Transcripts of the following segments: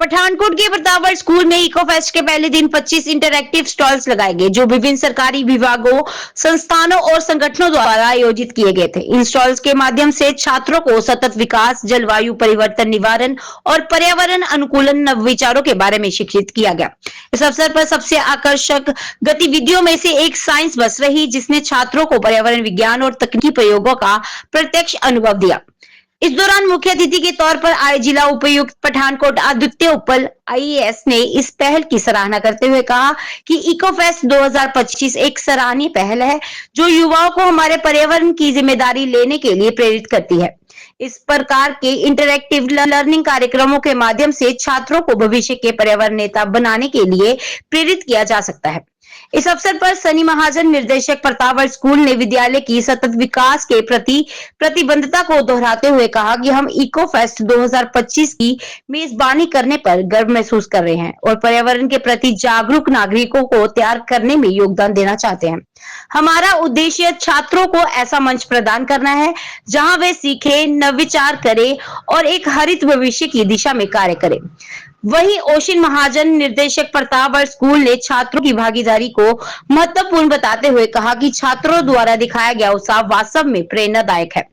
पठानकोट के प्रतापगढ़ स्कूल में eco fest के पहले दिन 25 इंटरैक्टिव स्टॉल्स लगाए गए, जो विभिन्न सरकारी विभागों, संस्थानों और संगठनों द्वारा आयोजित किए गए थे। इन स्टॉल्स के माध्यम से छात्रों को सतत विकास, जलवायु परिवर्तन निवारण और पर्यावरण अनुकूलन नवविचारों के बारे में शिक्षित किया गया। इस अवसर पर सबसे आकर्षक गतिविधियों में से एक साइंस बस रही, जिसने छात्रों को पर्यावरण विज्ञान और तकनीकी प्रयोगों का प्रत्यक्ष अनुभव दिया। इस दौरान मुख्य अतिथि के तौर पर आए जिला उपायुक्त पठानकोट आदित्य उपल आईएएस ने इस पहल की सराहना करते हुए कहा कि इको फेस्ट 2025 एक सराहनीय पहल है, जो युवाओं को हमारे पर्यावरण की जिम्मेदारी लेने के लिए प्रेरित करती है। इस प्रकार के इंटरैक्टिव लर्निंग कार्यक्रमों के माध्यम से छात्रों को भविष्य के पर्यावरण नेता बनाने के लिए प्रेरित किया जा सकता है। इस अवसर पर सनी महाजन, निर्देशक प्रतापगढ़ स्कूल, ने विद्यालय की सतत विकास के प्रति प्रतिबद्धता को दोहराते हुए कहा कि हम इको फेस्ट 2025 की मेजबानी करने पर गर्व महसूस कर रहे हैं और पर्यावरण के प्रति जागरूक नागरिकों को तैयार करने में योगदान देना चाहते हैं। हमारा उद्देश्य छात्रों को ऐसा मंच प्रदान करना है जहां वे सीखें, नवविचार करें और एक हरित भविष्य की दिशा में कार्य करें। वहीं ओशिन महाजन, निर्देशक प्रतापगढ़ स्कूल, ने छात्रों की भागीदारी को महत्वपूर्ण बताते हुए कहा कि छात्रों द्वारा दिखाया गया उत्साह वास्तव में प्रेरणादायक है।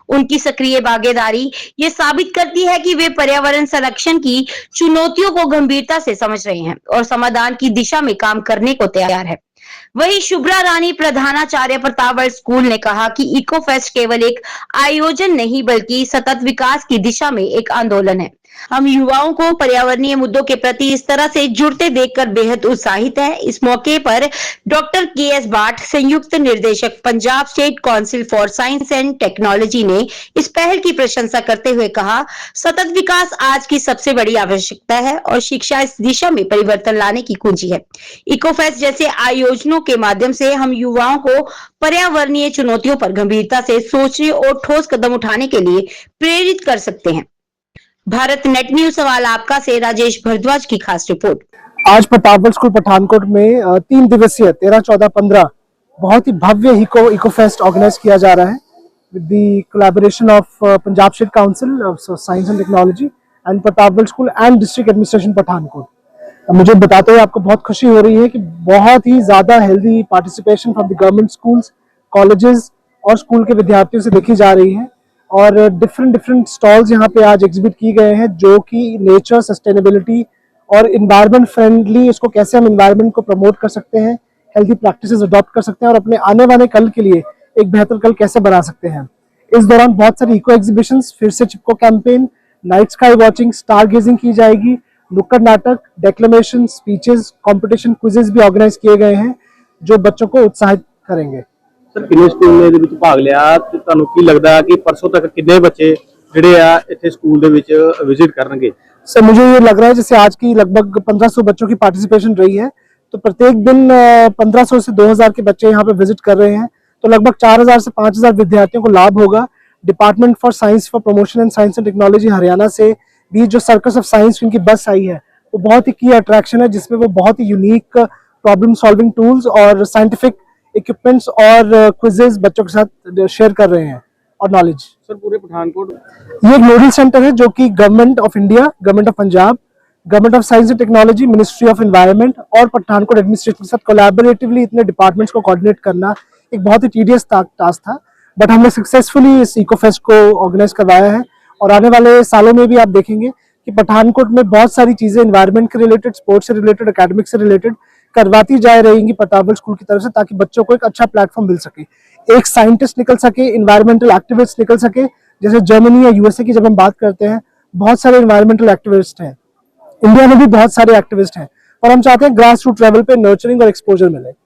उनकी सक्रिय भागीदारी ये साबित करती है कि वे पर्यावरण संरक्षण की चुनौतियों को गंभीरता से समझ रहे हैं और समाधान की दिशा में काम करने को तैयार है। वहीं शुभ्रा रानी, प्रधानाचार्य प्रतापगढ़ स्कूल, ने कहा कि इको फेस्ट केवल एक आयोजन नहीं बल्कि सतत विकास की दिशा में एक आंदोलन है। हम युवाओं को पर्यावरणीय मुद्दों के प्रति इस तरह से जुड़ते देखकर बेहद उत्साहित है। इस मौके पर डॉक्टर के.एस. भाट, संयुक्त निर्देशक Punjab state council for science and technology, ने इस पहल की प्रशंसा करते हुए कहा, सतत विकास आज की सबसे बड़ी आवश्यकता है और शिक्षा इस दिशा में परिवर्तन लाने की कुंजी है। इको फेस्ट जैसे आयोजनों के माध्यम से हम युवाओं को पर्यावरणीय चुनौतियों पर गंभीरता से सोचने और ठोस कदम उठाने के लिए प्रेरित कर सकते हैं। भारत नेट न्यूज सवाल आपका से राजेश भारद्वाज की खास रिपोर्ट। आज प्रतापगढ़ स्कूल पठानकोट में 3 दिवसीय 13, 14, 15 बहुत ही भव्य इको फेस्ट ऑर्गेनाइज किया जा रहा है with the collaboration of Punjab state council of science and technology and Pratapgarh school and district administration Pathankot. मुझे बताते हुए आपको बहुत खुशी हो रही है कि बहुत ही ज्यादा healthy participation from the government schools, colleges और स्कूल के विद्यार्थियों से देखी जा रही है और डिफरेंट स्टॉल्स यहाँ पे आज एग्जिबिट किए गए हैं, जो कि नेचर, सस्टेनेबिलिटी और इन्वायरमेंट फ्रेंडली, इसको कैसे हम इन्वायरमेंट को प्रमोट कर सकते हैं, हेल्दी प्रैक्टिसेस अडॉप्ट कर सकते हैं और अपने आने वाले कल के लिए एक बेहतर कल कैसे बना सकते हैं। इस दौरान बहुत सारी इको एग्जीबिशंस, फिर से Chipko campaign, night sky watching, star gazing की जाएगी, नुक्कड़ नाटक, डेक्लेमेशन, स्पीचेस, कंपटीशन, क्विजेस भी ऑर्गेनाइज किए गए हैं जो बच्चों को उत्साहित करेंगे। सर, किन्ने स्कूल ने ਇਹਦੇ ਵਿੱਚ ਭਾਗ ਲਿਆ ਤੇ ਤੁਹਾਨੂੰ ਕੀ ਲੱਗਦਾ ਹੈ कि परसों तक कितने बच्चे ਜਿਹੜੇ ਆ ਇੱਥੇ ਸਕੂਲ ਦੇ ਵਿੱਚ विजिट करनगे? सर, मुझे ये लग रहा है जैसे आज की लगभग 1500 बच्चों की पार्टिसिपेशन रही है, तो प्रत्येक दिन 1500 से 2000 के बच्चे यहाँ पे विजिट कर रहे हैं, तो लगभग 4000 से 5000 विद्यार्थियों को लाभ होगा। Department for science for promotion and science and technology Haryana से भी जो सर्कस ऑफ साइंस उनकी बस आई है, वो बहुत ही की अट्रैक्शन है, जिसमें वो बहुत ही यूनिक प्रॉब्लम सॉल्विंग टूल्स और साइंटिफिक इक्विपमेंट्स और क्विजेस बच्चों के साथ शेयर कर रहे हैं और नॉलेज। सर, पूरे पठानकोट ये एक नोडल सेंटर है जो कि government of India, government of Punjab, government of science and technology, ministry of environment और पठानकोट एडमिनिस्ट्रेशन के साथ कोलैबोरेटिवली इतने डिपार्टमेंट्स को कोऑर्डिनेट करना एक बहुत ही टीडियस टास्क था, बट हमने सक्सेसफुली इस इको फेस्ट को ऑर्गेनाइज करवाया है और आने वाले सालों में भी आप देखेंगे कि पठानकोट में बहुत सारी चीजें एनवायरनमेंट के रिलेटेड, स्पोर्ट्स से रिलेटेड, एकेडमिक से रिलेटेड करवाती जा रहेंगी प्रतापगढ़ स्कूल की तरफ से, ताकि बच्चों को एक अच्छा प्लेटफॉर्म मिल सके, एक साइंटिस्ट निकल सके, एनवायरमेंटल एक्टिविस्ट निकल सके। जैसे जर्मनी या यूएसए की जब हम बात करते हैं, बहुत सारे एनवायरमेंटल एक्टिविस्ट हैं, इंडिया में भी बहुत सारे एक्टिविस्ट हैं, और हम चाहते हैं ग्रास रूट लेवल पे नर्चरिंग और एक्सपोजर मिले।